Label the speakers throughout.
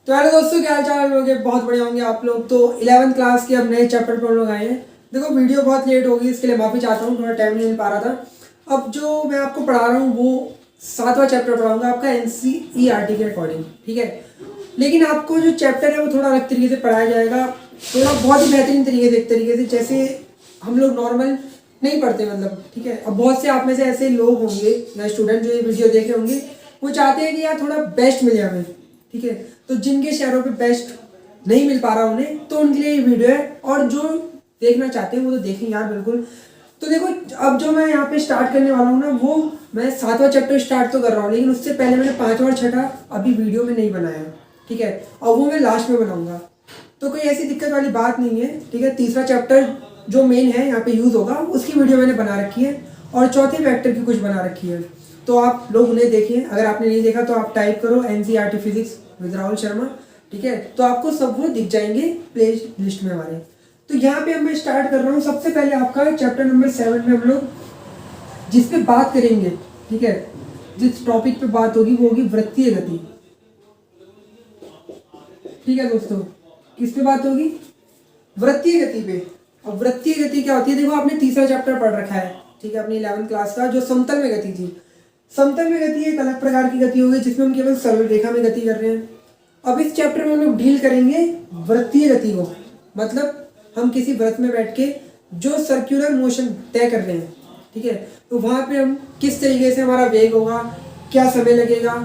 Speaker 1: तो हेलो दोस्तों, क्या हाल चाल लोग? बहुत बढ़िया होंगे आप लोग। तो 11th क्लास के अब नए चैप्टर पर हम लोग आए हैं। देखो वीडियो बहुत लेट होगी, इसके लिए माफ़ी चाहता हूँ, थोड़ा टाइम नहीं मिल पा रहा था। अब जो मैं आपको पढ़ा रहा हूँ वो 7वां चैप्टर पढ़ाऊँगा आपका NCERT के अकॉर्डिंग, ठीक है। लेकिन आपको जो चैप्टर है वो थोड़ा अलग तरीके से पढ़ाया जाएगा, थोड़ा बहुत ही बेहतरीन तरीके से, एक तरीके से जैसे हम लोग नॉर्मल नहीं पढ़ते, मतलब ठीक है। अब बहुत से आप में से ऐसे लोग होंगे या स्टूडेंट जो ये वीडियो देख रहे होंगे, वो चाहते हैं कि यार थोड़ा बेस्ट मिले हमें, ठीक है। तो जिनके शहरों पे बेस्ट नहीं मिल पा रहा उन्हें, तो उनके लिए ये वीडियो है। और जो देखना चाहते हैं वो तो देखें यार, बिल्कुल। तो देखो, अब जो मैं यहाँ पे स्टार्ट करने वाला हूँ ना, वो मैं 7वां चैप्टर स्टार्ट तो कर रहा हूँ, लेकिन उससे पहले मैंने 5वां और 6ठा अभी वीडियो में नहीं बनाया, ठीक है। और वो मैं लास्ट में बनाऊंगा, तो कोई ऐसी दिक्कत वाली बात नहीं है, ठीक है। तीसरा चैप्टर जो मेन है यहाँ पे यूज़ होगा, उसकी वीडियो मैंने बना रखी है, और चौथे वेक्टर की कुछ बना रखी है। तो आप लोग उन्हें देखिए, अगर आपने नहीं देखा तो आप टाइप करो NCERT physics with Rahul Sharma, ठीक है। तो आपको सब वो दिख जाएंगे प्ले लिस्ट में हमारे। तो यहाँ पे मैं स्टार्ट कर रहा हूँ। सबसे पहले आपका चैप्टर नंबर 7 में हम लोग जिस पे बात करेंगे, ठीक है, जिस टॉपिक पे बात होगी वो होगी वृत्तीय गति, ठीक है दोस्तों। किस पे बात होगी? वृत्तीय गति पे। अब वृत्तीय गति क्या होती है? देखो, आपने तीसरा चैप्टर पढ़ रखा है, ठीक है, अपनी 11th क्लास का, जो समतल में गति थी। समतल में गति एक अलग प्रकार की गति होगी, जिसमें हम केवल सरल रेखा में गति कर रहे हैं। अब इस चैप्टर में हम लोग डील करेंगे वृत्तीय गति को, मतलब हम किसी वृत्त में बैठ के जो सर्कुलर मोशन तय कर रहे हैं, ठीक है, तो वहाँ पे हम किस तरीके से हमारा वेग होगा, क्या समय लगेगा,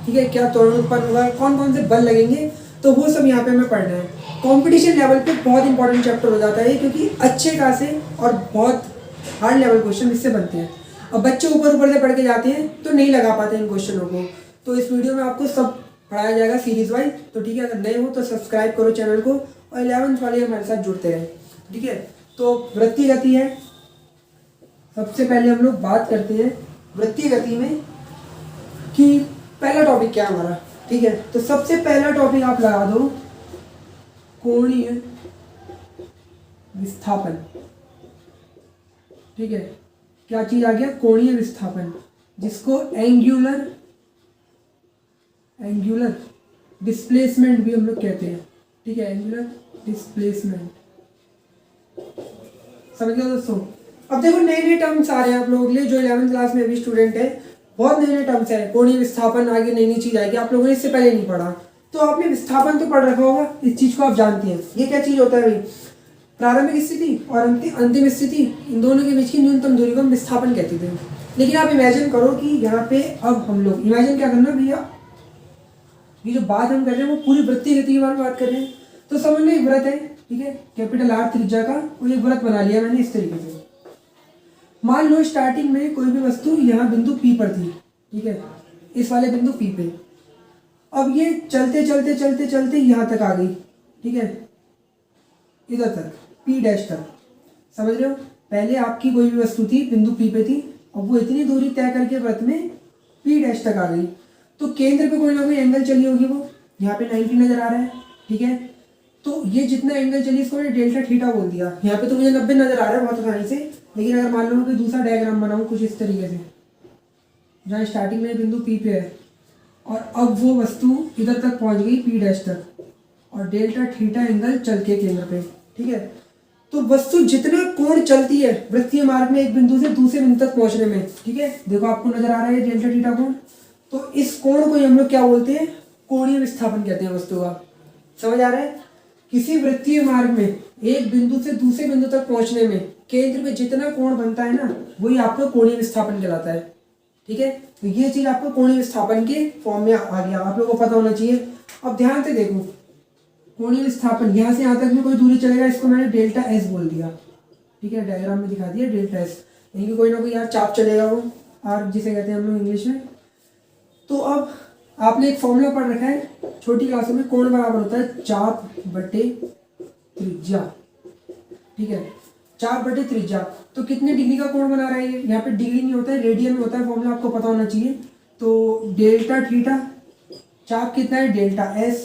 Speaker 1: ठीक है, क्या त्वरण उत्पन्न होगा, कौन कौन से बल लगेंगे, तो वो सब यहाँ पे हमें पढ़ना है। कंपटीशन लेवल पे बहुत इंपॉर्टेंट चैप्टर हो जाता है, क्योंकि अच्छे खासे और बहुत हार्ड लेवल क्वेश्चन इससे बनते हैं। अब बच्चे ऊपर ऊपर से पढ़ के जाते हैं तो नहीं लगा पाते इन क्वेश्चनों को। तो इस वीडियो में आपको सब पढ़ाया जाएगा सीरीज वाइज। तो ठीक है, अगर नए हो तो सब्सक्राइब करो चैनल को, और 11th वाले हमारे साथ जुड़ते हैं, ठीक है। तो वृत्तीय गति है, सबसे पहले हम लोग बात करते हैं वृत्तीय गति में कि पहला टॉपिक क्या है हमारा, ठीक है। तो सबसे पहला टॉपिक आप लगा दो कोणीय विस्थापन, ठीक है। क्या चीज आ गया? कोणीय विस्थापन, जिसको एंगुलर डिस्प्लेसमेंट भी हम लोग कहते हैं, ठीक है, एंगुलर डिस्प्लेसमेंट। समझ गए दोस्तों? अब देखो, नए नए टर्म्स आ रहे हैं आप लोगों के लिए, जो 11th क्लास में अभी स्टूडेंट है, बहुत नए नए टर्म्स है। कोणीय विस्थापन आगे नई नई चीज आएगी, आप लोगों ने इससे पहले नहीं पढ़ा। तो आपने विस्थापन तो पढ़ रखा होगा, इस चीज को आप जानते हैं। ये क्या चीज होता है भाई? प्रारंभिक स्थिति और अंतिम स्थिति, इन दोनों के बीच की न्यूनतम दूरी को हम विस्थापन कहते थे। लेकिन आप इमेजिन करो कि यहाँ पे अब हम लोग इमेजिन क्या करना भैया, ये जो बात हम कर रहे हैं वो पूरी वृत्तीय गति के बारे में बात कर रहे हैं। तो समझ लो एक वृत्त है, ठीक है, कैपिटल R त्रिज्या का, और एक वृत्त बना लिया मैंने इस तरीके से। मान लो स्टार्टिंग में कोई भी वस्तु यहाँ बिंदु P पर थी, ठीक है, इस वाले बिंदु P पे। अब ये चलते चलते चलते चलते यहाँ तक आ गई, ठीक है, इधर तक P डैश तक। समझ रहे हो? पहले आपकी कोई भी वस्तु थी, बिंदु P पे थी, अब वो इतनी दूरी तय करके वृत्त में P डैश तक आ गई। तो केंद्र पे कोई ना कोई एंगल चली होगी, वो यहाँ पे 90 नजर आ रहा है, ठीक है। तो ये जितना एंगल चली इसको मैंने डेल्टा थीटा बोल दिया। यहाँ पे तो मुझे 90 नजर आ रहा है बहुत आसानी से। लेकिन अगर मान लो कि दूसरा डायग्राम बनाऊँ कुछ इस तरीके से, जहाँ स्टार्टिंग में बिंदु P पे है, और अब वो वस्तु इधर तक पहुँच गई P डैश तक, और डेल्टा थीटा एंगल चल के केंद्र पे, ठीक है। तो वस्तु जितना कोण चलती है वृत्तीय मार्ग में एक बिंदु से दूसरे बिंदु तक पहुंचने में, ठीक है, देखो आपको नजर आ रहा है डेल्टा थीटा कोण। तो इस कोण को हम लोग क्या बोलते हैं? कोणीय विस्थापन कहते हैं वस्तु का। समझ आ रहा है? किसी वृत्तीय मार्ग में एक बिंदु से दूसरे बिंदु तक पहुंचने में केंद्र में जितना कोण बनता है ना, वही आपका कोणीय विस्थापन कहलाता है, ठीक है। तो ये चीज आपको कोणीय विस्थापन के फॉर्म में आ गया, आप लोगों को पता होना चाहिए। अब ध्यान से देखो, कोणीय विस्थापन यहाँ से यहाँ तक में कोई दूरी चलेगा, इसको मैंने डेल्टा S बोल दिया, ठीक है, डायग्राम में दिखा दिया डेल्टा S। यानी कि कोई ना कोई यार चाप चलेगा, वो आर्क जिसे कहते हैं हम लोग इंग्लिश में। तो अब आपने एक फॉर्मूला पढ़ रखा है छोटी क्लासों में, कोण बराबर होता है चाप बटे त्रिज्या, ठीक है, चाप बटे त्रिज्या। तो कितने डिग्री का कोण बना रहा है ये? यहाँ पे डिग्री नहीं होता है, रेडियन में होता है, फॉर्मूला आपको पता होना चाहिए। तो डेल्टा थीटा, चाप कितना है? डेल्टा S,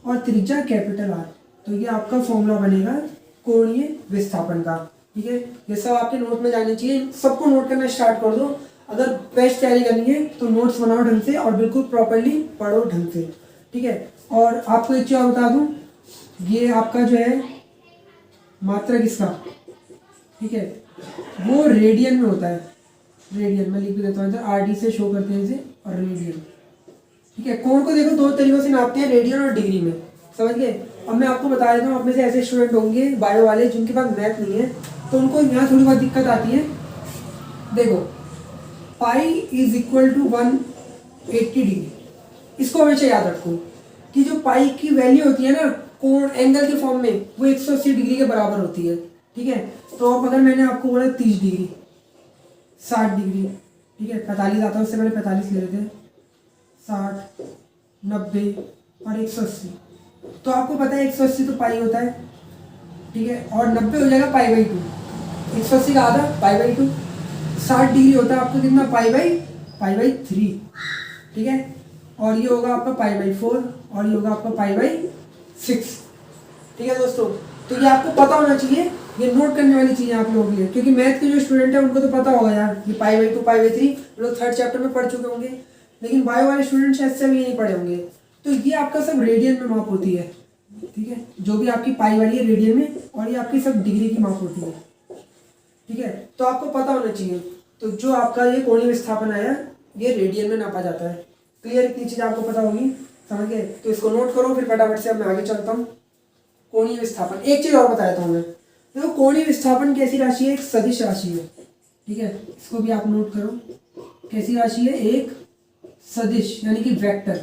Speaker 1: और त्रिज्या कैपिटल R। तो ये आपका फॉर्मूला बनेगा कोणीय विस्थापन का, ठीक है। ये सब आपके नोट में जाने चाहिए, सबको नोट करना स्टार्ट कर दो। अगर बेस्ट तैयारी करनी है तो नोट्स बनाओ ढंग से, और बिल्कुल प्रॉपर्ली पढ़ो ढंग से, ठीक है। और आपको एक चीज़ और बता दूं, ये आपका जो है मात्रक इसका, ठीक है, वो रेडियन में होता है। रेडियन में लिख भी देता हूँ इधर, RD से शो करते हैं इसे, और रेडियन, ठीक है। कोण को देखो दो तरीकों से नापते हैं, रेडियन और डिग्री में, समझ गए। अब मैं आपको बता देता हूँ, आप में से ऐसे स्टूडेंट होंगे बायो वाले जिनके पास मैथ नहीं है, तो उनको यहाँ थोड़ी बहुत दिक्कत आती है। देखो pi is equal to 180 degree, इसको हमेशा याद रखो कि जो पाई की वैल्यू होती है ना कोण एंगल के फॉर्म में, वो 180 डिग्री के बराबर होती है, ठीक है। तो अब अगर मैंने आपको बोला 30 डिग्री, 60 डिग्री, ठीक है, 45 आता है, उससे पहले 45 ले लेते हैं, 60, 90 और 180। तो आपको पता है 180 तो पाई होता है, ठीक है, और 90 हो जाएगा पाई बाई 2, 180 का आधा पाई बाई 2, 60 डिग्री होता है आपको कितना, पाई बाई 3, ठीक है। और ये होगा आपका पाई बाई 4, और ये होगा आपका पाई बाई 6, ठीक है दोस्तों। तो ये आपको पता होना चाहिए, ये नोट करने वाली चीज़ें आप लोगों के लिए, क्योंकि मैथ के जो स्टूडेंट है उनको तो पता होगा यार, ये पाई बाई 2 पाई बाई 3 लोग 3rd चैप्टर में पढ़ चुके होंगे, लेकिन बायो वाले स्टूडेंट शायद से भी नहीं पढ़े होंगे। तो ये आपका सब रेडियन में माप होती है, ठीक है, जो भी आपकी पाई वाली है रेडियन में, और ये आपकी सब डिग्री की माप होती है, ठीक है। तो आपको पता होना चाहिए। तो जो आपका ये कोणीय विस्थापन आया, ये रेडियन में नापा जाता है। क्लियर, इतनी चीज़ आपको पता होगी, समझ गए। तो इसको नोट करो, फिर फटाफट से अब मैं आगे चलता हूँ। कोणीय विस्थापन, एक चीज़ और बताता हूँ मैं, देखो कोणीय विस्थापन कैसी राशि है, एक सदिश राशि है, ठीक है, इसको भी आप नोट करो। कैसी राशि है, एक सदिश यानी कि वेक्टर।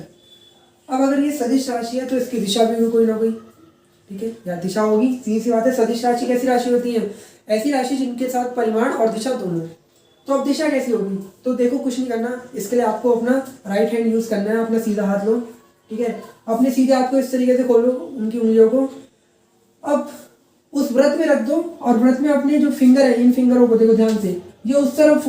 Speaker 1: अब अगर ये सदिश राशि है तो इसकी दिशा भी होगी कोई ना कोई, ठीक है, या दिशा होगी, सीधी सी बात है। सदिश राशि कैसी राशि होती है, ऐसी राशि जिनके साथ परिमाण और दिशा दोनों है। तो अब दिशा कैसी होगी, तो देखो कुछ नहीं करना, इसके लिए आपको अपना राइट हैंड यूज करना है, अपना सीधा हाथ लो, ठीक है, अपने सीधे हाथ को इस तरीके से खोलो, उनकी उंगलियों को, अब उस व्रत में रख दो, और व्रत में अपने जो फिंगर है, इन फिंगरों को देखो ध्यान से, ये उस तरफ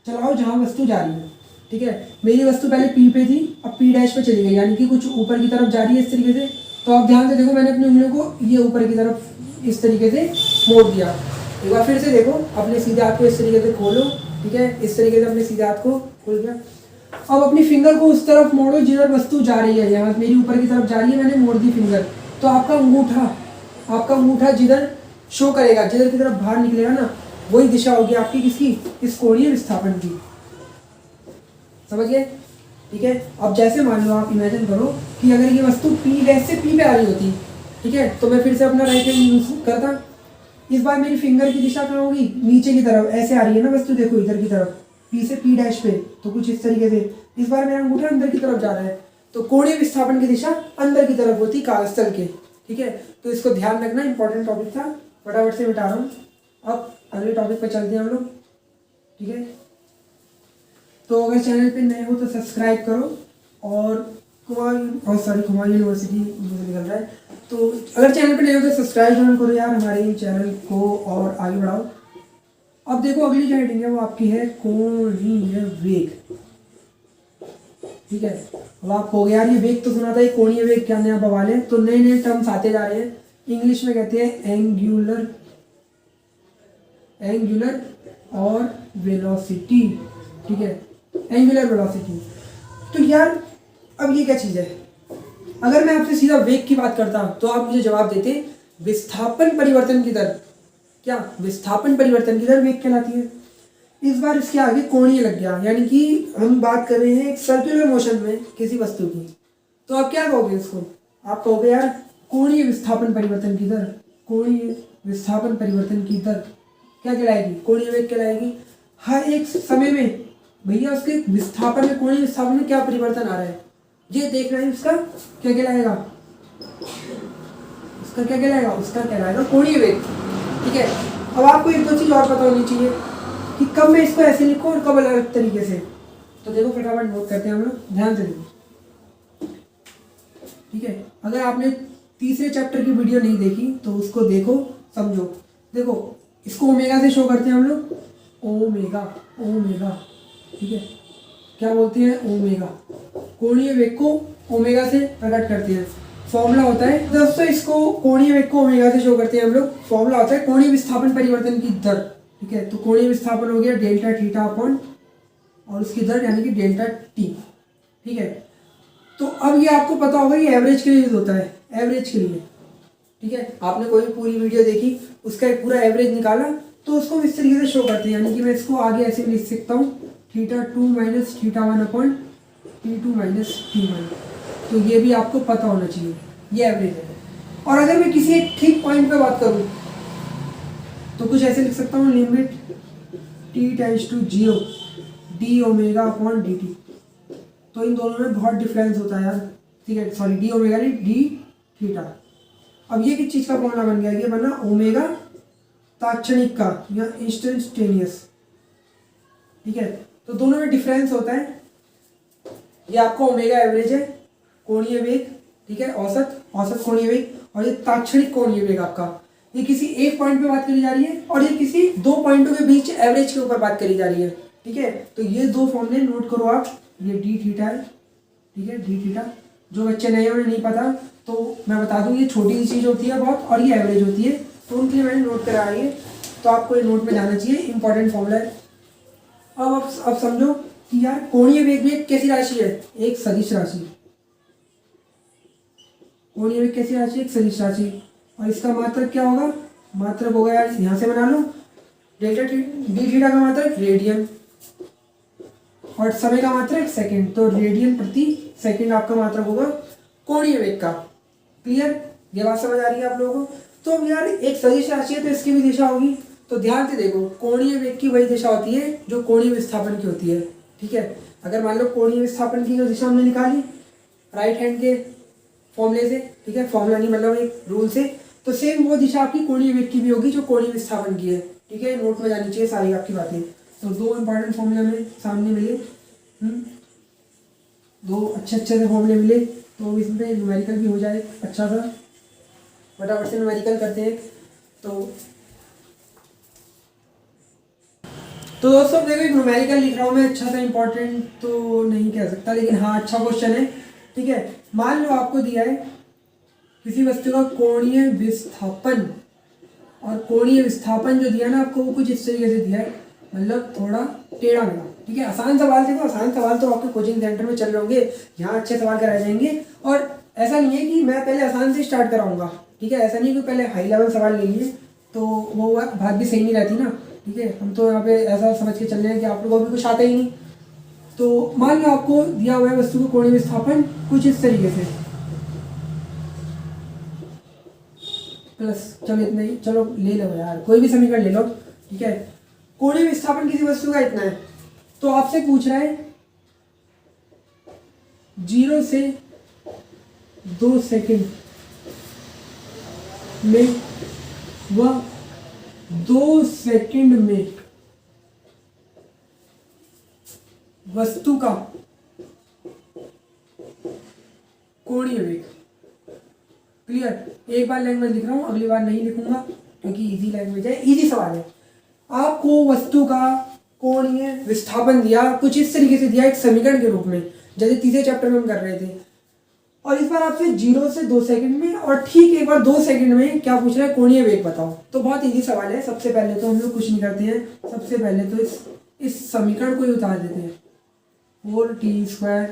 Speaker 1: चलाओ जहाँ वस्तु जा रही है, ठीक है। मेरी वस्तु पहले पी पे थी, अब पी डैश पे चली गई, यानी कि कुछ ऊपर की तरफ जा रही है इस तरीके से। तो आप ध्यान से देखो, मैंने अपनी उंगलियों को ये ऊपर की तरफ इस तरीके से मोड़ दिया। एक बार फिर से देखो, अपने सीधे हाथ को इस तरीके से खोलो, ठीक है, इस तरीके से अपने सीधे हाथ को खोल दिया। अब अपनी फिंगर को उस तरफ मोड़ो जिधर वस्तु जा रही है, यहाँ मेरी ऊपर की तरफ जा रही है, मैंने मोड़ दी फिंगर, तो आपका अंगूठा जिधर शो करेगा, जिधर की तरफ बाहर निकलेगा ना, वही दिशा होगी आपकी किसकी, इस कोणीय विस्थापन की, समझ गए, ठीक है। अब जैसे मान लो, आप इमेजिन करो कि अगर ये वस्तु पी डैश से पी पे आ रही होती, ठीक है, तो मैं फिर से अपना राइट हैंड यूज करता, इस बार मेरी फिंगर की दिशा कहाँ होगी, नीचे की तरफ, ऐसे आ रही है ना वस्तु, देखो इधर की तरफ, पी से पी डैश पे, तो कुछ इस तरीके से। इस बार मेरा अंगूठा अंदर की तरफ जा रहा है, तो कोणीय विस्थापन की दिशा अंदर की तरफ होती कागज तल के, ठीक है। तो इसको ध्यान रखना, इंपॉर्टेंट टॉपिक था, फटाफट से मिटा रहा हूँ। अब अगले टॉपिक पर चलते हैं हम लोग, ठीक है। तो अगर चैनल पे नए हो तो सब्सक्राइब करो, और कुमार यूनिवर्सिटी मुझे निकल रहा है, तो अगर चैनल पे नए हो तो सब्सक्राइब जरूर करो यार हमारे चैनल को, और आगे बढ़ाओ। अब देखो अगली जो हेडिंग है वो आपकी है कोणीय वेग, ठीक है। अब आप हो गया यार, ये वेग तो सुना था, ये कोणीय वेग क्या नया बवाल है, तो नए नए टर्म्स आते जा रहे हैं। इंग्लिश में कहते हैं एंगुलर और वेलोसिटी, ठीक है, एंगुलर वेलोसिटी। तो यार अब ये क्या चीज़ है, अगर मैं आपसे सीधा वेग की बात करता तो आप मुझे जवाब देते विस्थापन परिवर्तन की दर। क्या विस्थापन परिवर्तन की दर वेग कहलाती है। इस बार इसके आगे कोणीय लग गया, यानी कि हम बात कर रहे हैं एक सर्कुलर मोशन में किसी वस्तु की, तो आप क्या कहोगे इसको, आप कहोगे यार कोणीय विस्थापन परिवर्तन की दर। कोणीय विस्थापन परिवर्तन की दर क्या कहलाएगी, कोणीय वेग कहलाएगी। हर एक समय में भैया उसके विस्थापन में, कोणीय विस्थापन में क्या परिवर्तन आ रहा है, ये देखना है, उसका क्या कहलाएगा, उसका क्या कहलाएगा, उसका कहलाएगा कोणीय वेग, ठीक है। अब आपको एक दो चीज और पता होनी चाहिए कि कब मैं इसको ऐसे लिखूं और कब अलग तरीके से। तो देखो फटाफट नोट करते हैं हम लोग, ध्यान से देखो, ठीक है। अगर आपने तीसरे चैप्टर की वीडियो नहीं देखी तो उसको देखो, समझो। देखो इसको ओमेगा से शो करते हैं हम लोग, ओमेगा, ठीक है, क्या बोलते हैं, ओमेगा। कोणीय वेग को ओमेगा से प्रकट करते हैं, फॉर्मूला होता है दोस्तों, इसको कोणीय वेग को ओमेगा से शो करते हैं हम लोग, फॉर्मूला होता है कोणीय विस्थापन परिवर्तन की दर, ठीक है। तो कोणीय विस्थापन हो गया डेल्टा थीटा अपॉन, और उसकी दर यानी कि डेल्टा टी, ठीक है। तो अब ये आपको पता होगा ये एवरेज के लिए यूज होता है, एवरेज के लिए। ठीक है, आपने कोई भी पूरी वीडियो देखी, उसका एक पूरा एवरेज निकाला, तो उसको हम इस तरीके से शो करते हैं। यानी कि मैं इसको आगे ऐसे लिख सकता हूँ, θ2 minus θ1 upon T2 minus T1। तो ये भी आपको पता होना चाहिए, ये एवरेज है। और अगर मैं किसी एक ठीक पॉइंट पे बात करूँ तो कुछ ऐसे लिख सकता हूँ, limit t tends to 0 D omega upon D T. तो इन दोनों में बहुत डिफरेंस होता है यार। ठीक है, सॉरी डी ओमेगा नहीं, डी थीटा। अब ये किस चीज़ का फॉर्मूला बन गया, ये बना ओमेगा ताक्षणिक का या इंस्टेंटेनियस। ठीक है, तो दोनों में डिफरेंस होता है। ये आपका ओमेगा एवरेज है, कोणीय वेग। ठीक है, औसत कोणीय वेग, और ये ताक्षणिक कोणीय वेग आपका, ये किसी एक पॉइंट पे बात करी जा रही है, और ये किसी दो पॉइंटों के बीच एवरेज के ऊपर बात करी जा रही है। ठीक है, तो ये दो फॉर्मूले नोट करो आप, ये डी थीटा है। ठीक है, डी थीटा, जो बच्चे नए उन्हें नहीं पता तो मैं बता दूँ, ये छोटी सी चीज़ होती है बहुत, और ये एवरेज होती है, तो उनके लिए मैंने नोट करा है। तो आपको ये नोट में जाना चाहिए, इंपॉर्टेंट फॉर्मूला है। अब समझो कि यार कोणीय वेग भी एक कैसी राशि है, एक सदिश राशि। कोणीय वेग कैसी राशि, एक सदिश राशि, और इसका मात्रक क्या होगा, मात्रक होगा यार यहाँ से बना लो, डेल्टा डी थीटा का मात्रक रेडियन, और समय का मात्रक सेकंड, तो रेडियन प्रति सेकंड आपका मात्रक होगा कोणीय वेग का। क्लियर, ये बात समझ आ रही है आप लोगों को। तो अब यार एक सदिश राशि है तो इसकी भी दिशा होगी, तो ध्यान से देखो, कोणीय वेग की वही दिशा होती है जो कोणीय विस्थापन की होती है। ठीक है, अगर मान लो कोणीय विस्थापन की जो दिशा हमने निकाली राइट हैंड के फॉर्मूले से, ठीक है, फॉर्मूला नहीं मतलब एक रूल से, तो सेम वो दिशा आपकी कोणीय वेग की भी होगी जो कोणीय विस्थापन की है। ठीक है, नोट में जानी चाहिए सारी आपकी बातें। तो दो इंपॉर्टेंट फॉर्मूले हमें सामने मिले, दो अच्छे से फॉर्मूले मिले, तो इसमें न्यूमेरिकल भी हो जाए अच्छा सा, फटाफट से न्यूमेरिकल करते हैं। तो दोस्तों देखो, एक न्यूमेरिकल लिख रहा हूँ मैं, अच्छा सा इंपॉर्टेंट तो नहीं कह सकता, लेकिन हाँ अच्छा क्वेश्चन है। ठीक है, मान लो आपको दिया है किसी वस्तु का कोणीय विस्थापन, और कोणीय विस्थापन जो दिया ना आपको, वो कुछ इस तरीके से दिया है, मतलब थोड़ा टेढ़ा मेढ़ा। ठीक है, आसान सवाल देखो, आसान सवाल तो आपके कोचिंग सेंटर में चल रहे होंगे, यहाँ अच्छे सवाल कराए जाएंगे। और ऐसा नहीं है कि मैं पहले आसान से स्टार्ट कराऊंगा। ठीक है, ऐसा नहीं कि पहले हाई लेवल सवाल ले लिए, तो वो बात भी सही नहीं रहती ना। ठीक है, हम तो यहाँ पे ऐसा समझ के चल रहे हैं कि आप लोगों को भी कुछ आता ही नहीं। तो मान लो आपको दिया हुआ है वस्तु को कोणीय विस्थापन कुछ इस तरीके से, प्लस, चलो इतना ही, चलो ले लो यार, कोई भी समीकरण ले लो। ठीक है, कोणीय विस्थापन किसी वस्तु का इतना है, तो आपसे पूछ रहा है 0 से 2 सेकंड में वह 2 सेकंड में वस्तु का कोणीय वेग। क्लियर, एक बार लैंग्वेज लिख रहा हूं, अगली बार नहीं लिखूंगा क्योंकि इजी लैंग्वेज है, इजी सवाल है। आपको वस्तु का कोणीय विस्थापन दिया, कुछ इस तरीके से दिया, एक समीकरण के रूप में, जैसे तीसरे चैप्टर में हम कर रहे थे। और इस बार आपसे 0 से 2 सेकंड में, और ठीक एक बार 2 सेकंड में क्या पूछ रहा है, कोणीय वेग बताओ। तो बहुत इजी सवाल है। सबसे पहले तो हम लोग कुछ नहीं करते हैं, सबसे पहले तो इस समीकरण को ही उतार देते हैं, 4t²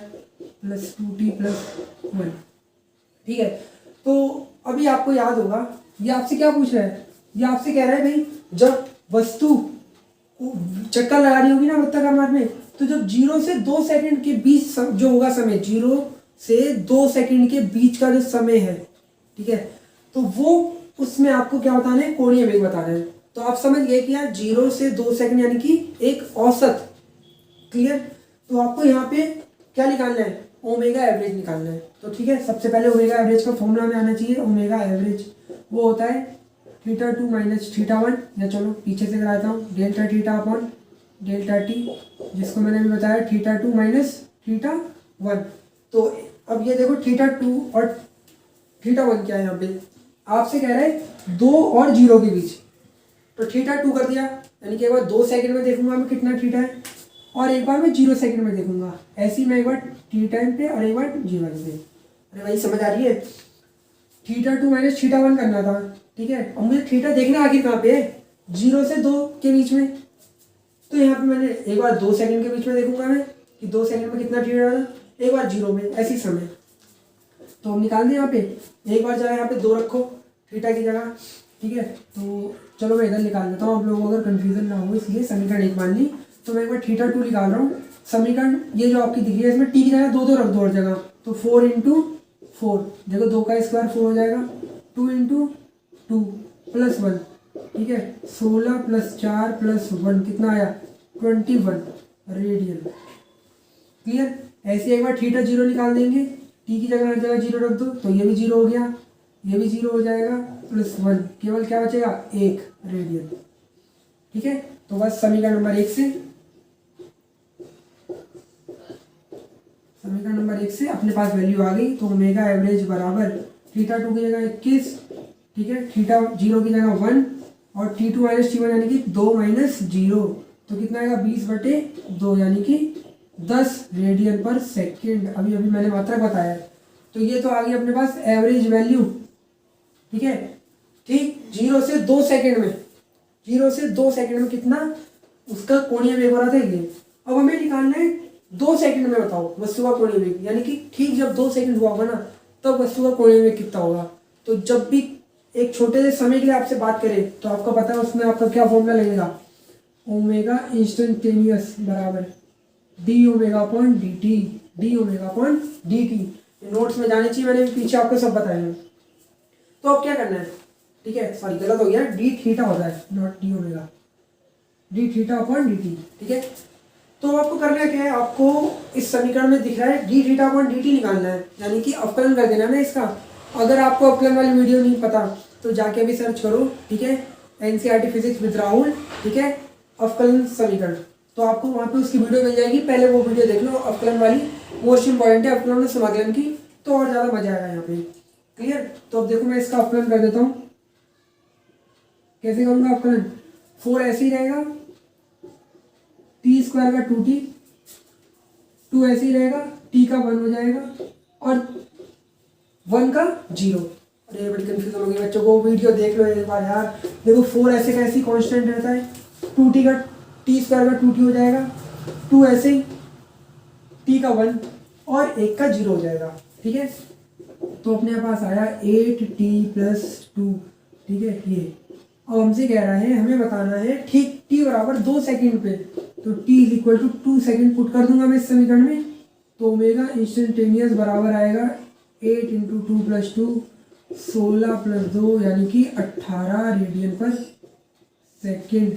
Speaker 1: + 2t + 1। ठीक है, तो अभी आपको याद होगा, ये आपसे क्या पूछ रहा है, ये आपसे कह रहा है भाई, जब वस्तु चक्कर लगा रही होगी ना वृत्ताकार मार्ग में, तो जब 0 से 2 सेकंड के बीच जो होगा समय, 0 से 2 सेकंड के बीच का जो समय है, ठीक है, तो वो उसमें आपको क्या बताना है, कोणीय वेग बताना है। तो आप समझ गए कि यार 0 से 2 सेकंड यानी कि एक औसत। क्लियर, तो आपको यहाँ पे क्या निकालना है, ओमेगा एवरेज निकालना है। तो ठीक है, सबसे पहले ओमेगा एवरेज का फॉर्मूला में आना चाहिए। ओमेगा एवरेज वो होता है θ2 माइनस θ1, या चलो पीछे से कराता हूँ, delta theta upon delta T, जिसको मैंने अभी बताया θ2 माइनस θ1। तो अब ये देखो θ2 और θ1 क्या है, यहाँ पे आपसे कह रहा है 2 और 0 के बीच, तो θ2 कर दिया, यानी कि एक बार 2 सेकंड में देखूंगा मैं कितना थीटा है, और एक बार मैं 0 सेकंड में देखूंगा। ऐसे ही मैं एक बार टी टाइम पे और एक बार 0 पे। अरे भाई समझ आ रही है, θ2 माइनस θ1 करना था। ठीक है, और मुझे थीटा देखना आखिर कहाँ पे है, 0 से 2 के बीच में। तो यहाँ पे मैंने एक बार 2 सेकंड के बीच में देखूंगा मैं कि 2 सेकंड में कितना थीटा है, एक बार 0 में, ऐसी समय। तो हम निकाल दें यहाँ पे। एक बार जरा यहाँ पे 2 रखो थीटा की जगह, ठीक है। तो चलो मैं इधर निकाल देता हूँ, आप लोगों को अगर कन्फ्यूजन ना हो, इसलिए समीकरण 1 मान ली। तो मैं एक बार थीटा 2 निकाल रहा हूँ। समीकरण ये जो आपकी दिख रही है, इसमें टी की जगह 2 रख दो और जगह, तो 4 इंटू 4, देखो 2 का स्क्वायर 4 हो जाएगा, 2 इंटू 2 प्लस 1, ठीक है। 16 प्लस 4 प्लस 1 कितना आया, 21 रेडियन। क्लियर। ऐसे एक बार थीटा 0 निकाल देंगे, टी की जगह हर जगह 0 रख दो, तो ये भी 0 हो गया, ये भी 0 हो जाएगा, प्लस 1, केवल क्या बचेगा, 1 रेडियन, ठीक है। तो बस समीकरण नंबर 1 से, समीकरण नंबर 1 से अपने पास वैल्यू आ गई। तो ओमेगा एवरेज बराबर थीटा 2 की जगह 21, ठीक है, थीटा 0 की जगह 1 और T2 माइनस T1 यानी कि 2 माइनस 0, तो कितना आएगा 20/2 यानी कि 10 रेडियन पर सेकेंड। अभी अभी मैंने मात्रक बताया है। तो ये तो आ गई अपने पास एवरेज वैल्यू, ठीक है। ठीक 0 से 2 सेकेंड में, 0 से 2 सेकेंड में कितना उसका कोणीय वेग हो रहा था ये। अब हमें निकालना है 2 सेकेंड में, बताओ वस्तु का कोणीय वेग, यानी कि ठीक जब 2 सेकेंड हुआ होगा ना, तब वस्तु का कोणीय वेग कितना होगा। तो जब भी एक छोटे से समय के लिए आपसे बात करें, तो आपको पता है उसमें आपका क्या फॉर्मूला लगेगा, ओमेगा इंस्टेंटेनियस बराबर D omega upon D T, D omega upon D T. Notes में जाने चाहिए, मैंने पीछे आपको सब बताया है। तो अब क्या करना है, ठीक है, सॉरी गलत हो गया, डी थीटा होता है not D omega, D theta upon D T, ठीक है। तो आपको करना क्या है, आपको इस समीकरण में दिख रहा है D theta upon D T निकालना है, यानी कि अवकलन कर देना है ना इसका। अगर आपको अवकलन वाली वीडियो नहीं पता तो जाके अभी सर्च करो, ठीक है, एनसीईआरटी फिजिक्स विद राहुल, ठीक है, अवकलन समीकरण, तो आपको वहाँ पे उसकी वीडियो मिल जाएगी। पहले वो वीडियो देख लो, अवकलन वाली मोस्ट इंपॉर्टेंट है, अवकलन और समाकलन की, तो और ज़्यादा मजा आएगा यहाँ पे। क्लियर। तो अब देखो मैं इसका अवकलन कर देता हूँ। कैसे करूँगा अवकलन, 4 ऐसे ही रहेगा, टी स्क्वायर का 2t, 2 ऐसे ही रहेगा, टी का 1 हो जाएगा और 1 का 0। अरे बड़ी कंफ्यूजन हो गई बच्चों को, वीडियो देख लो एक बार यार। देखो 4 ऐसे का ऐसे कांस्टेंट रहता है, 2t का टी स्क्वायर का 2t हो जाएगा, 2 ऐसे ही, t का 1 और 1 का 0 हो जाएगा, ठीक है। तो अपने पास आया 8t प्लस 2, ठीक है ये। अब हमसे कह रहा है, हमें बताना है ठीक t बराबर 2 सेकेंड पे, तो t is equal to 2 second put कर दूंगा मैं इस समीकरण में। तो ओमेगा इंस्टेंटेनियस बराबर आएगा 8 इंटू 2 प्लस 2, 16 प्लस 2 यानी कि 18 रेडियन पर सेकेंड,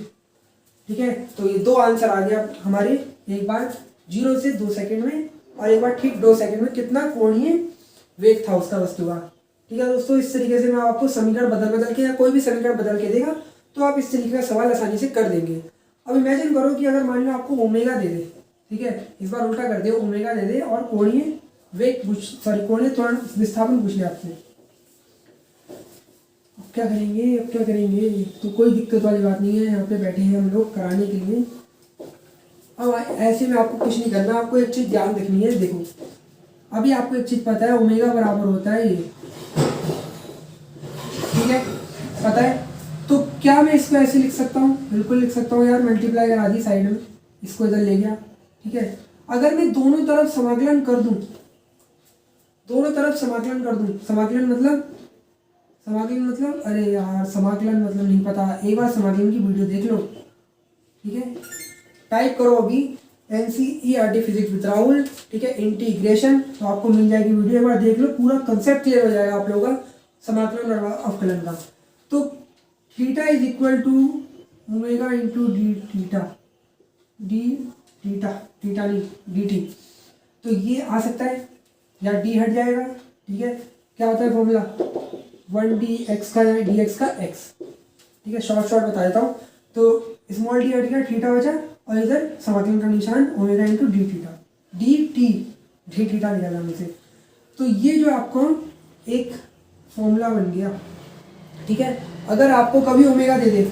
Speaker 1: ठीक है। तो ये 2 आंसर आ गया हमारे, एक बार 0 से 2 सेकेंड में और एक बार ठीक 2 सेकेंड में कितना कोणीय वेग था उसका वस्तु का, ठीक है दोस्तों। इस तरीके से मैं आपको समीकरण बदल के या कोई भी समीकरण बदल के देगा तो आप इस तरीके का सवाल आसानी से कर देंगे। अब इमेजिन करो कि अगर मान लो आपको ओमेगा दे दे, ठीक है, इस बार उल्टा कर दे, ओमेगा दे दे और कोणीय वेग सॉरी कोणीय त्वरण विस्थापन पूछ ले आपसे। अब क्या करेंगे, अब क्या करेंगे, तो कोई दिक्कत वाली बात नहीं है, यहाँ पे बैठे हैं हम लोग कराने के लिए। अब ऐसे में आपको कुछ नहीं करना, आपको एक चीज़ ध्यान रखनी है। देखो अभी आपको एक चीज़ पता है, ओमेगा बराबर होता है ये, ठीक है, पता है। तो क्या मैं इसको ऐसे लिख सकता हूँ, बिल्कुल लिख सकता हूँ यार, मल्टीप्लाई करा दी साइड में, इसको इधर ले गया, ठीक है। अगर मैं दोनों तरफ समाकलन कर दूं, दोनों तरफ समाकलन कर दूं, समाकलन मतलब अरे यार समाकलन मतलब नहीं पता, एक बार समाकलन की वीडियो देख लो, ठीक है। टाइप करो अभी एनसीईआरटी फिजिक्स विद राहुल, ठीक है, इंटीग्रेशन, तो आपको मिल जाएगी वीडियो, एक बार देख लो, पूरा कंसेप्ट क्लियर हो जाएगा आप लोगों का समाकलन और अवकलन का। तो theta is equal to omega into D theta, D theta, theta नहीं डी टी, तो ये आ सकता है या डी हट जाएगा, ठीक है। क्या होता है फॉर्मूला, 1dx का या dx का x, ठीक है, शॉर्ट बता देता हूँ। तो स्मॉल डी हट गया, थीटा बचा और इधर समाकलन का निशान omega into D theta, D T, D theta निकाला मुझे। तो ये जो आपको एक फॉर्मूला बन गया, ठीक है। अगर आपको कभी ओमेगा दे दे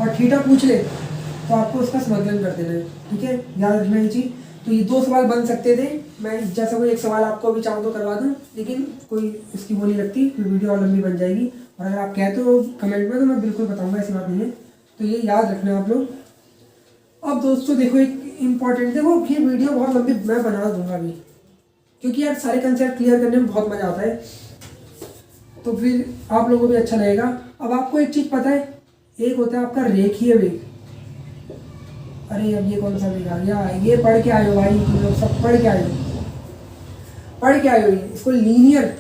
Speaker 1: और थीटा पूछ ले तो आपको उसका समाकलन कर देना है, ठीक है, याद रखना ये चीज़। तो ये 2 सवाल बन सकते थे, मैं जैसा कोई एक सवाल आपको अभी चाहूँ तो करवा दूँ, लेकिन कोई इसकी वो नहीं लगती, फिर वीडियो और लंबी बन जाएगी। और अगर आप कहते हो कमेंट में तो मैं बिल्कुल बताऊँगा, ऐसी बात नहीं है। तो ये याद रखना आप लोग। अब दोस्तों देखो एक इम्पॉर्टेंट, देखो ये वीडियो बहुत लंबी मैं बना दूंगा अभी, क्योंकि यार सारे कंसेप्ट क्लियर करने में बहुत मज़ा आता है, तो फिर आप लोगों को भी अच्छा लगेगा। अब आपको एक चीज़ पता है, एक होता है आपका रेखीय वेग। अरे अब ये कौन सा वेग आ गया, ये पढ़ के आयो भाई, तुम लोग सब पढ़ के आयो, पढ़ के आयो, इसको लीनियर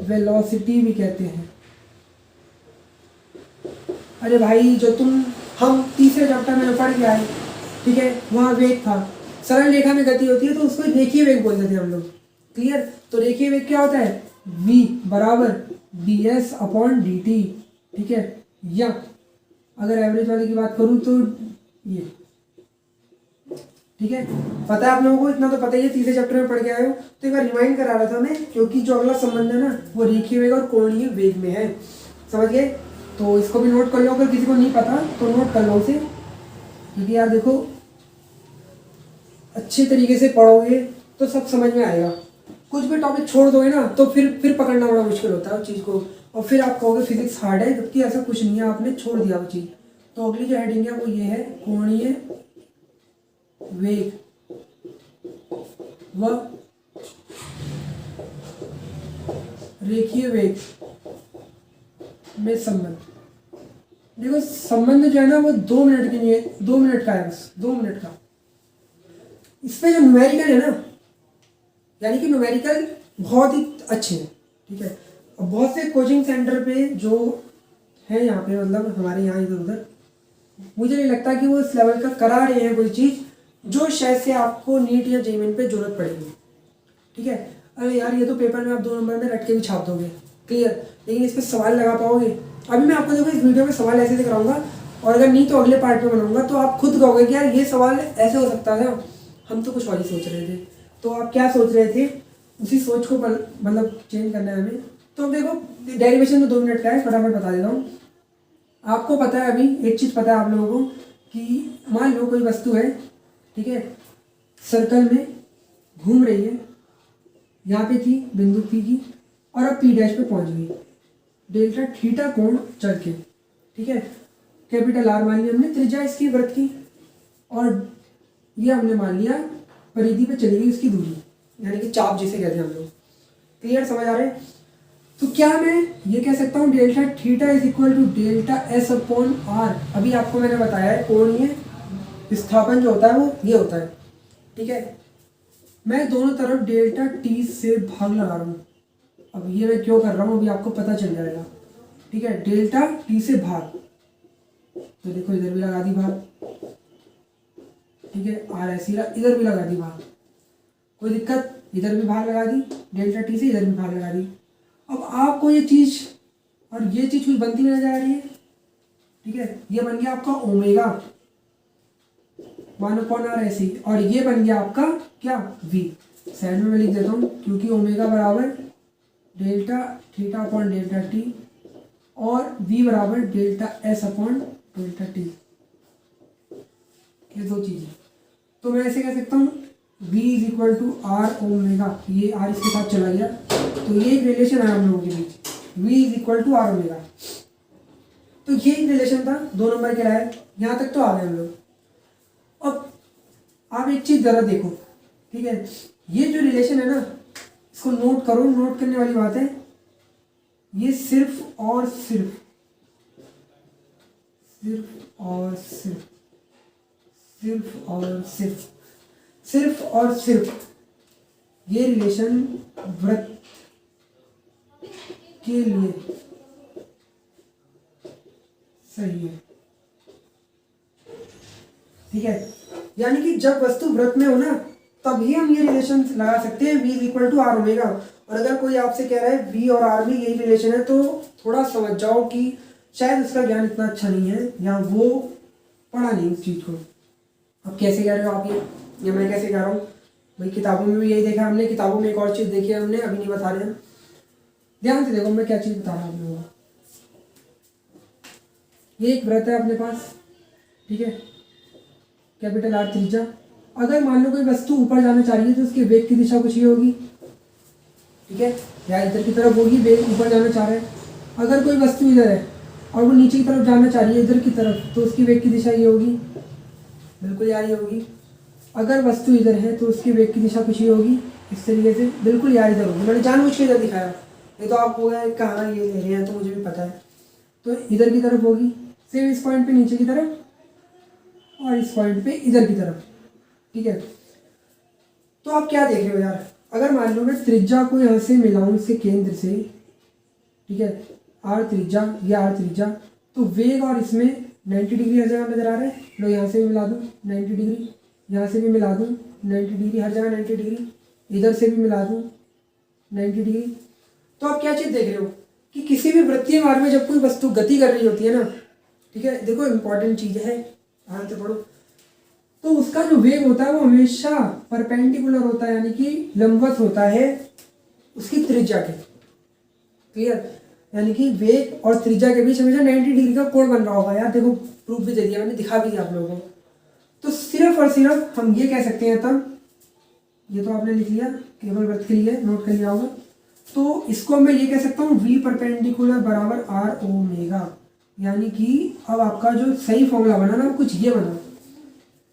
Speaker 1: वेलोसिटी भी कहते हैं। अरे भाई जो हम तीसरे चैप्टर में पढ़ के आए, ठीक है, वहाँ वेग था, सरल रेखा में गति होती है तो उसको रेखीय वेग बोलते थे हम लोग। क्लियर? तो रेखीय वेग क्या होता है, v बराबर ds अपॉन dt, ठीक है। या अगर एवरेज वाले की बात करूँ तो ये, ठीक है, पता है आप लोगों को, इतना तो पता ही है, तीसरे चैप्टर में पढ़ के आए हो। तो एक बार रिमाइंड करा रहा था मैं, क्योंकि जो अगला संबंध है ना वो रेखीय वेग और कोणीय वेग में है, समझ गए? तो इसको भी नोट कर लो, अगर किसी को नहीं पता तो नोट कर लो उसे, क्योंकि यार देखो अच्छे तरीके से पढ़ोगे तो सब समझ में आएगा। कुछ भी टॉपिक छोड़ दोगे ना तो फिर पकड़ना बड़ा मुश्किल होता है उस चीज़ को, और फिर आप कहोगे फिजिक्स हार्ड है, जबकि ऐसा कुछ नहीं है, आपने छोड़ दिया वो चीज़। तो अगली जो हेडिंग है वो ये है, कोणीय वेग व रेखीय वेग में संबंध। देखो संबंध जो है ना वो 2 मिनट के लिए, 2 मिनट का है, बस 2 मिनट का। इसमें जो न्यूमेरिकल है ना, यानी कि न्यूमेरिकल बहुत ही अच्छे हैं, ठीक है। अब बहुत से कोचिंग सेंटर पे जो है यहाँ पे, मतलब हमारे यहाँ इधर उधर, मुझे नहीं लगता कि वो इस लेवल का करा रहे हैं कोई चीज़ जो शायद से आपको नीट या जेईई पे जरूरत पड़ेगी, ठीक है। अरे यार ये तो पेपर में आप 2 नंबर में रट के भी छाप दोगे, क्लियर, लेकिन इस पर सवाल लगा पाओगे? अभी मैं आपको देखो इस वीडियो में सवाल ऐसे कराऊंगा, और अगर नहीं तो अगले पार्ट में बनाऊंगा, तो आप खुद कहोगे कि यार ये सवाल ऐसे हो सकता था, हम तो कुछ और ही सोच रहे थे। तो आप क्या सोच रहे थे, उसी सोच को मतलब चेंज करना है हमें। तो देखो डेरिवेशन तो 2 मिनट का है, फटाफट बता देता हूँ। आपको पता है, अभी एक चीज़ पता है आप लोगों को कि मान लो कोई वस्तु है, ठीक है, सर्कल में घूम रही है, यहाँ पे थी बिंदु पी की, और अब पी डैश पे पहुँच गई, डेल्टा थीटा कोण चढ़ के, ठीक है। कैपिटल आर मान लिया हमने त्रिज्या इसकी वृत्त की, और ये हमने मान लिया परिधि पे चली गई उसकी दूरी, यानी कि चाप जिसे कहते हैं हम लोग। क्लियर, समझ आ रहे हैं? तो क्या मैं ये कह सकता हूँ delta theta is equal to delta S upon R. अभी आपको मैंने बताया है कोणीय विस्थापन जो होता है वो ये होता है, ठीक है। मैं दोनों तरफ डेल्टा टी से भाग लगा रहा हूँ। अब ये मैं क्यों कर रहा हूँ अभी आपको पता चल जाएगा, ठीक है। डेल्टा टी से भाग, तो देखो इधर भी लगा दी भाग, ठीक है, आर ऐसी इधर भी लगा दी भाग, कोई दिक्कत, इधर भी भाग लगा दी, डेल्टा टी से इधर भी भाग लगा दी। अब आपको ये चीज़ और ये चीज़ कुछ बनती नजर आ रही है, ठीक है। ये बन गया आपका ओमेगा 1/r ऐसी, और ये बन गया आपका क्या, v। साइड में मैं लिख देता हूँ, क्योंकि ओमेगा बराबर delta theta upon delta T, और v बराबर delta S upon delta T, ये 2 चीज़ें। तो मैं ऐसे कह सकता हूँ v is equal to R omega, ये आर इसके साथ चला गया, तो ये एक रिलेशन है हम लोगों के बीच, v is equal to R omega. तो ये एक रिलेशन था, 2 नंबर के रहा, यहाँ तक तो आ गए हम लोग। अब आप एक चीज़ ज़रा देखो, ठीक है, ये जो रिलेशन है ना इसको नोट करो, नोट करने वाली बात है, ये सिर्फ और सिर्फ ये रिलेशन वृत्त के लिए सही है, ठीक है। यानी कि जब वस्तु वृत्त में हो ना तभी हम ये रिलेशन लगा सकते हैं, v is equal to R omega. और अगर कोई आपसे कह रहा है v और r में यही रिलेशन है, तो थोड़ा समझ जाओ कि शायद उसका ज्ञान इतना अच्छा नहीं है, या वो पढ़ा नहीं उस चीज़ को। अब कैसे कह रहे हो आप ये, या मैं कैसे कह रहा हूँ भाई, किताबों में भी यही देखा हमने, किताबों में एक और चीज़ देखी है हमने, अभी नहीं बता रहे हैं, ध्यान से देखो मैं क्या चीज़ बता रहा हूँ आप लोगों को। ये एक वृत्त है अपने पास, ठीक है, कैपिटल आर त्रिज्या। अगर मान लो कोई वस्तु ऊपर जाना चाह रही है तो उसके वेग की दिशा कुछ ही होगी, ठीक है, या इधर की तरफ होगी, वेग ऊपर जाना चाह रहा है। अगर कोई वस्तु इधर है और वो नीचे की तरफ जाना चाह रही है इधर की तरफ, तो उसकी वेग की दिशा ये होगी, बिल्कुल यार ये होगी। अगर वस्तु इधर है तो उसकी वेग की दिशा कुछ ही होगी, इस तरीके से। बिल्कुल यार इधर होगी, मैंने जानबूझ के इधर दिखाया, ये तो आप हो गया कहाँ ये ले रहे हैं तो मुझे भी पता है। तो इधर की तरफ होगी सेम, इस पॉइंट पे नीचे की तरफ, और इस पॉइंट पे इधर की तरफ, ठीक है। तो आप क्या देख रहे हो यार, अगर मान लो मैं त्रिज्या को यहाँ से मिलाऊँ इससे केंद्र से, ठीक है, आर त्रिज्या, ये आर त्रिज्या, तो वेग और इसमें 90 डिग्री हर जगह नजर आ रहा है। लो यहाँ से भी मिला दूँ 90 डिग्री, यहाँ से भी मिला दूँ 90 डिग्री, हर जगह 90 डिग्री, इधर से भी मिला दूँ 90 डिग्री। तो आप क्या चीज़ देख रहे हो कि किसी भी वृत्तीय मार्ग में जब कोई वस्तु गति कर रही होती है ना, ठीक है, देखो इंपॉर्टेंट चीज़ है, ध्यान से पढ़ो, तो उसका जो वेग होता है वो हमेशा परपेंडिकुलर होता है, यानी कि लंबवत होता है उसकी त्रिज्या के। क्लियर? यानी कि वेग और त्रिज्या के बीच हमेशा 90 डिग्री का कोण बन रहा होगा। यार देखो प्रूफ भी दे दिया मैंने, दिखा भी दिया आप लोगों को। तो सिर्फ और सिर्फ हम ये कह सकते हैं तब, ये तो आपने लिख लिया केवल वृत्त के लिए, नोट कर लिया होगा। तो इसको मैं ये कह सकता हूँ v परपेंडिकुलर बराबर आर ओमेगा, यानी कि अब आपका जो सही फॉर्मूला बना ना वो कुछ ये बना।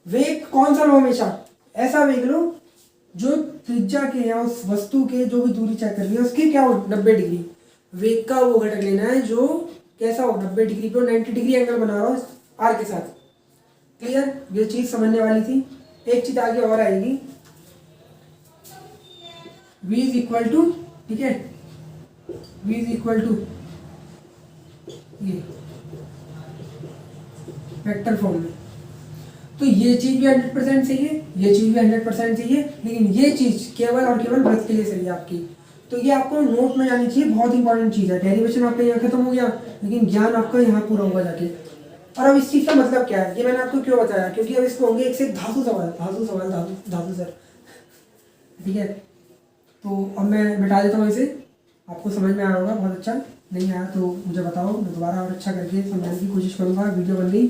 Speaker 1: वेग कौन सा लो, हमेशा ऐसा वेग लो जो त्रिज्या के या उस वस्तु के जो भी दूरी चेक कर रही है उसकी क्या हो 90 डिग्री। वेग का वो घटक लेना है जो कैसा हो 90 डिग्री पे 90 डिग्री एंगल बना रहा हो आर के साथ। क्लियर? ये चीज समझने वाली थी। एक चीज आगे और आएगी, v इज इक्वल टू, ठीक है, v इज इक्वल टू ये वेक्टर फॉर्म में। तो ये चीज भी 100% सही है, ये चीज भी 100% सही है, लेकिन ये चीज केवल और केवल वृत्त के लिए सही है आपकी। तो ये आपको नोट में जानी चाहिए, बहुत इंपॉर्टेंट चीज है। डेरिवेशन आपका यहाँ खत्म हो गया, लेकिन ज्ञान आपका यहाँ पूरा होगा जाके। और अब इस चीज का मतलब क्या है, ये मैंने आपको क्यों बताया, क्योंकि अब इसको होंगे एक से धातु सवाल, धातु सर, ठीक है। तो अब मैं मिटा देता हूँ इसे, आपको समझ में आया होगा, बहुत अच्छा। नहीं आया तो मुझे बताओ, मैं दोबारा और अच्छा करके समझाने की कोशिश करूँगा। वीडियो बन गई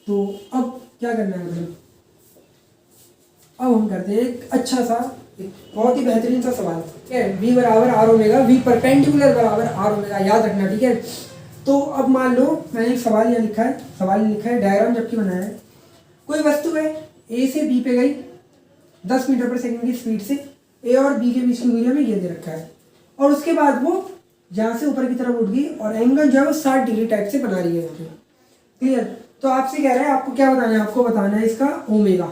Speaker 1: तो अब क्या करना है, मतलब अब हम करते हैं एक अच्छा सा, एक बहुत ही बेहतरीन सा सवाल, ठीक है। v बराबर आर ओमेगा, v परपेंडिकुलर बराबर आर ओमेगा, याद रखना, ठीक है। तो अब मान लो मैंने एक सवाल यहाँ लिखा है, सवाल लिखा है, डायग्राम जबकि बनाया है। कोई वस्तु है ए से बी पे गई 10 मीटर पर सेकंड की स्पीड से, ए और बी के बीच की दूरी में ये दे रखा है, और उसके बाद वो यहाँ से ऊपर की तरफ उठ गई और एंगल जो है वो 60 डिग्री टाइप से बना रही है यहाँ पे। क्लियर? तो आपसे कह रहा है आपको क्या बताना है, आपको बताना है इसका ओमेगा,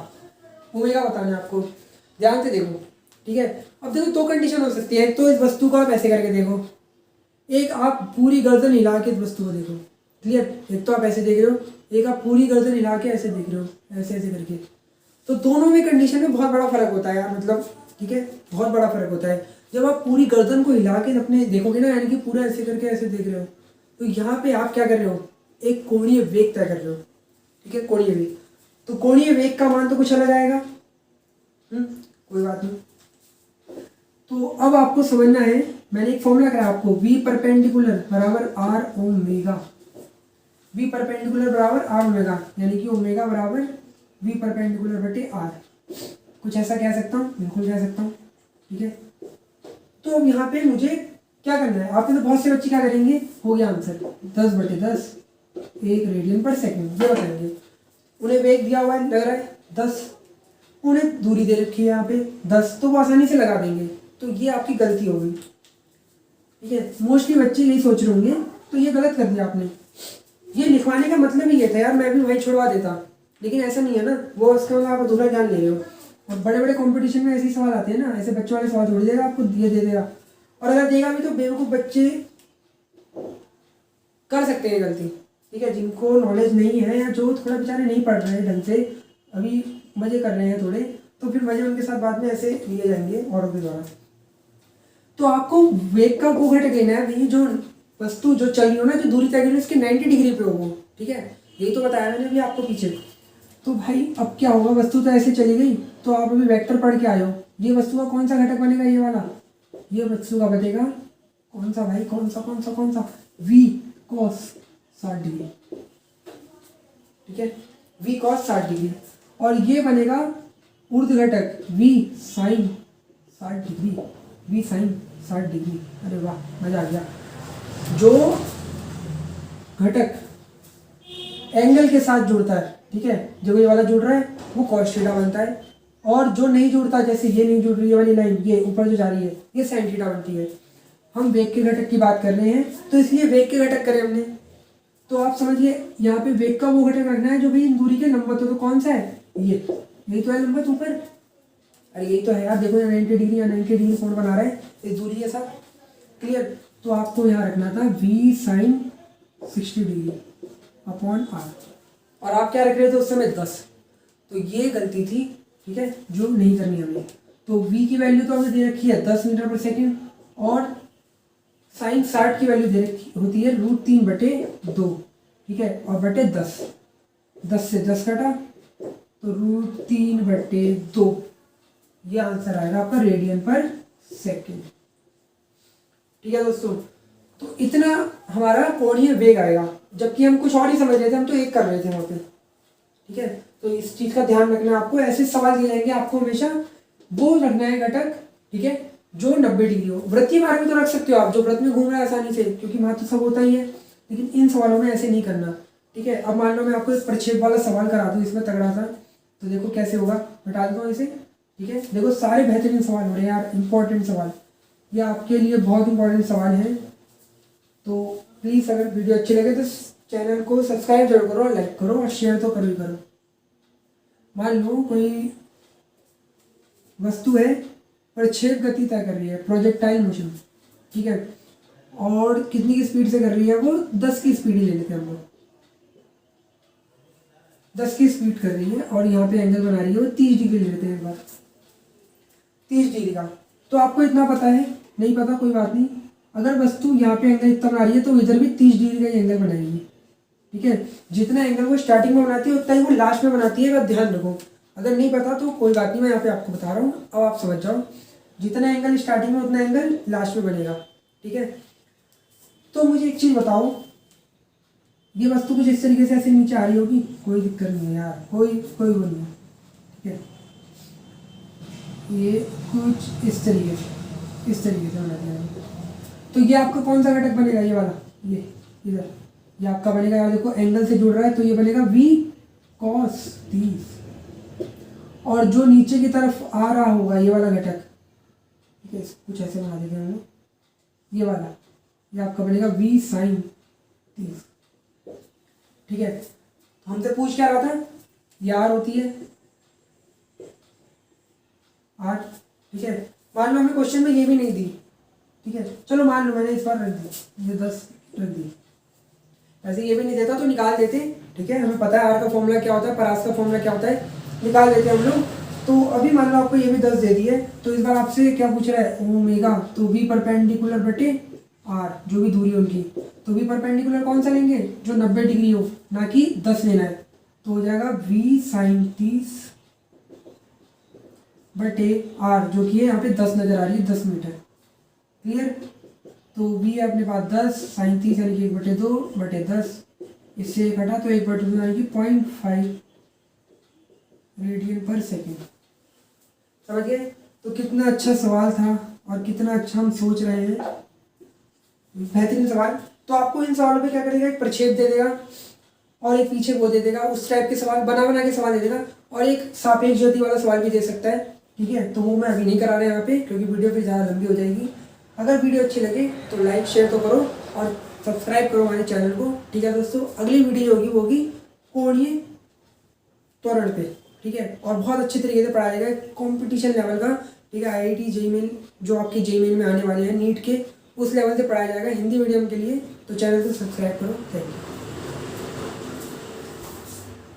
Speaker 1: ओमेगा बताना है आपको। ध्यान से देखो, ठीक है। अब देखो दो कंडीशन हो सकती है, तो इस वस्तु को आप ऐसे करके देखो, एक आप पूरी गर्दन हिला के इस वस्तु को देखो। क्लियर? एक तो आप ऐसे देख रहे हो, एक आप पूरी गर्दन हिला के ऐसे देख रहे हो, ऐसे ऐसे करके। तो दोनों में कंडीशन में बहुत बड़ा फर्क होता है यार, मतलब ठीक है, बहुत बड़ा फर्क होता है। जब आप पूरी गर्दन को हिला के अपने देखोगे ना, यानी कि पूरा ऐसे करके ऐसे देख रहे हो, तो यहाँ पे आप क्या कर रहे हो, एक कोणीय वेग तय कर रहे हो, ठीक है, कोणीय वेग। तो कोणीय वेग का मान तो कुछ अलग आएगा, कोई बात नहीं। तो अब आपको समझना है, मैंने एक फॉर्मूला कराया आपको, v परपेंडिकुलर बराबर आर ओमेगा, v परपेंडिकुलर बराबर आर ओमेगा, यानी कि ओमेगा बराबर v परपेंडिकुलर बटे आर। कुछ ऐसा कह सकता हूँ, बिल्कुल कह सकता हूँ, ठीक है। तो अब यहाँ पे मुझे क्या करना है, आपने तो बहुत से बच्चे क्या करेंगे, हो गया आंसर 10/10 1 रेडियन पर सेकंड, ये बताएंगे। उन्हें वेग दिया हुआ है, लग रहा है 10, उन्हें दूरी दे रखी है यहाँ पे 10, तो वो आसानी से लगा देंगे। तो ये आपकी गलती होगी, ठीक है। मोस्टली बच्चे यही सोच रहे होंगे, तो ये गलत कर दिया आपने। ये लिखवाने का मतलब ही ये था यार, मैं भी वही छुड़वा देता, लेकिन ऐसा नहीं है ना, वो उसका मतलब आप अधूरा ज्ञान ले रहे हो। और बड़े बड़े कंपटीशन में ऐसे ही सवाल आते हैं ना, ऐसे बच्चों वाले सवाल थोड़ी देगा आपको, ये दे देगा। और अगर देगा भी तो बेवकूफ़ बच्चे कर सकते हैं गलती, ठीक है, जिनको नॉलेज नहीं है या जो थोड़ा बेचारे नहीं पढ़ रहे हैं ढंग से, अभी मजे कर रहे हैं थोड़े, तो फिर मजे उनके साथ बाद में ऐसे लिए जाएंगे औरों के द्वारा। तो आपको वेग का वो घटक लेना है, वही जो वस्तु जो चल रही हो ना, जो दूरी तय कर रही है उसके 90 डिग्री पे हो वो, ठीक है। यही तो बताया मैंने अभी आपको पीछे। तो भाई अब क्या होगा, वस्तु तो ऐसे चली गई, तो आप अभी वेक्टर पढ़ के आए हो, ये वस्तु का कौन सा घटक बनेगा, ये वाला, ये वस्तु का बनेगा कौन सा भाई, कौन सा v cos 60 डिग्री, ठीक है, v cos 60 डिग्री। और ये बनेगा ऊर्ध्व घटक v sin 60 degree, v sin 60 degree. अरे वाह, मजा आ गया। जो घटक एंगल के साथ जुड़ता है, ठीक है, जो ये वाला जुड़ रहा है वो cos थीटा बनता है, और जो नहीं जुड़ता, जैसे ये नहीं जुड़ रही है वाली लाइन, ये ऊपर जो जा रही है, ये साइन थीटा बनती है। हम वेग के घटक की बात कर रहे हैं तो इसलिए वेग के घटक करें हमने। तो आप समझिए यहाँ पे वेग का वो घटक रखना है जो भी इन दूरी के लंबवत हो। तो कौन सा है? ये, यही तो है लंबवत ऊपर। अरे यही तो है यार, देखो यहाँ 90 डिग्री या 90 डिग्री कोण बना रहा है इस दूरी के साथ। क्लियर? तो आपको यहाँ रखना था v sine 60 degree upon R, और आप क्या रख रहे थे उस समय? 10। तो ये गलती थी, ठीक है, जो नहीं करनी हमें। तो v की वैल्यू तो हमने दे रखी है 10 मीटर पर सेकेंड, और साइन 60 की वैल्यू दे रखी होती है √3/2, ठीक है, और बटे 10। 10 से 10 कटा तो √3/2, ये आंसर आएगा आपका रेडियन पर सेकेंड। ठीक है दोस्तों, तो इतना हमारा कोणीय वेग आएगा, जबकि हम कुछ और ही समझ रहे थे, हम तो एक कर रहे थे वहाँ पे। ठीक है, तो इस चीज़ का ध्यान रखना है आपको। ऐसे सवाल दिए जाएंगे, आपको हमेशा वो रखना है घटक, ठीक है, जो 90 डिग्री हो। वृत्तीय मार्ग में तो रख सकते हो आप, जो वृत्त में घूम रहा है आसानी से, क्योंकि वहाँ तो सब होता ही है, लेकिन इन सवालों में ऐसे नहीं करना। ठीक है, अब मान लो मैं आपको एक प्रक्षेप वाला सवाल करा दूँ इसमें तगड़ा सा, तो देखो कैसे होगा। बता देता हूँ इसे। ठीक है, देखो सारे बेहतरीन सवाल हो रहे हैं यार, इंपॉर्टेंट सवाल, ये आपके लिए बहुत इंपॉर्टेंट सवाल हैं। तो प्लीज़ अगर वीडियो अच्छी लगे तो चैनल को सब्सक्राइब जरूर करो, लाइक करो और शेयर तो करो ही करो। मान लो कोई वस्तु है, प्रक्षेप गति तय कर रही है, प्रोजेक्टाइल मोशन, ठीक है, और कितनी की स्पीड से कर रही है वो? 10 की स्पीड ही ले लेते हैं हम लोग। 10 की स्पीड कर रही है और यहाँ पे एंगल बना रही है वो 30 डिग्री ले लेते हैं एक बार, 30 डिग्री का। तो आपको इतना पता है? नहीं पता, कोई बात नहीं। अगर वस्तु यहाँ पे एंगल इतना बना रही है तो इधर भी 30 डिग्री का एंगल बनाएगी। ठीक है, जितना एंगल वो स्टार्टिंग में बनाती है उतना ही वो लास्ट में बनाती है, बस ध्यान रखो। अगर नहीं पता तो कोई बात नहीं, मैं यहाँ पे आपको बता रहा हूँ, अब आप समझ जाओ। जितना एंगल स्टार्टिंग में उतना एंगल लास्ट में बनेगा। ठीक है, तो मुझे एक चीज़ बताओ, ये वस्तु कुछ इस तरीके से ऐसे नीचे आ रही होगी, कोई दिक्कत नहीं है यार, कोई वो नहीं है। ठीक है, ये कुछ इस तरीके से बना दिया। तो ये आपका कौन सा घटक बनेगा? ये वाला, ये इधर, ये आपका बनेगा यार, देखो एंगल से जुड़ रहा है तो ये बनेगा v cos 30, और जो नीचे की तरफ आ रहा होगा ये वाला घटक, ठीक है, कुछ ऐसे बना देते हैं हम लोग, ये वाला, ये आपका बनेगा v sin 30। ठीक है, तो हमसे पूछ क्या रहा था? ये r होती है r। ठीक है, मान लो हमें क्वेश्चन में ये भी नहीं दी। ठीक है, चलो मान लो मैंने इस बार रख दी, ये 10 रख दी, ऐसे ये भी नहीं देता तो निकाल देते। ठीक है, हमें पता है आर का फॉर्मूला क्या होता है, परास का फॉर्मूला क्या होता है, निकाल देते हम लोग। तो अभी मान लो आपको ये भी 10 दे दी है, तो इस बार आपसे क्या पूछ रहा है? ओमेगा, तो v परपेंडिकुलर बटे r, जो भी दूरी उनकी। तो v परपेंडिकुलर कौन सा लेंगे? जो 90 डिग्री हो, ना कि 10 लेना है। तो हो जाएगा v sin 30 बटे r, जो कि है यहाँ पे 10 नजर आ रही है, 10 मीटर। क्लियर? तो v है अपने पास 10, साइन 30 यानी कि 1/2/10, इससे एक हटा तो 1/2 यानी कि 0.5 रेडियन पर सेकेंड। समझ गए? तो कितना अच्छा सवाल था और कितना अच्छा हम सोच रहे हैं, बेहतरीन सवाल। तो आपको इन सवालों पे क्या करेगा? एक प्रक्षेप दे देगा और एक पीछे वो दे देगा, उस टाइप के सवाल बना के सवाल दे देगा, और एक सापेक्ष ज्योति वाला सवाल भी दे सकता है। ठीक है, तो वो मैं अभी नहीं करा रहा यहाँ पे, क्योंकि वीडियो फिर ज़्यादा लंबी हो जाएगी। अगर वीडियो अच्छी लगे तो लाइक शेयर तो करो और सब्सक्राइब करो हमारे चैनल को। ठीक है दोस्तों, अगली वीडियो जो होगी वो होगी कोणीय त्वरण पे। ठीक है, और बहुत अच्छे तरीके से पढ़ाया जाएगा, कॉम्पिटिशन लेवल का। ठीक है, IIT JEE मेन जो आपके JEE मेन में आने वाले हैं नीट के, उस लेवल से पढ़ाया जाएगा हिंदी मीडियम के लिए। तो चैनल को सब्सक्राइब करो। Thank you.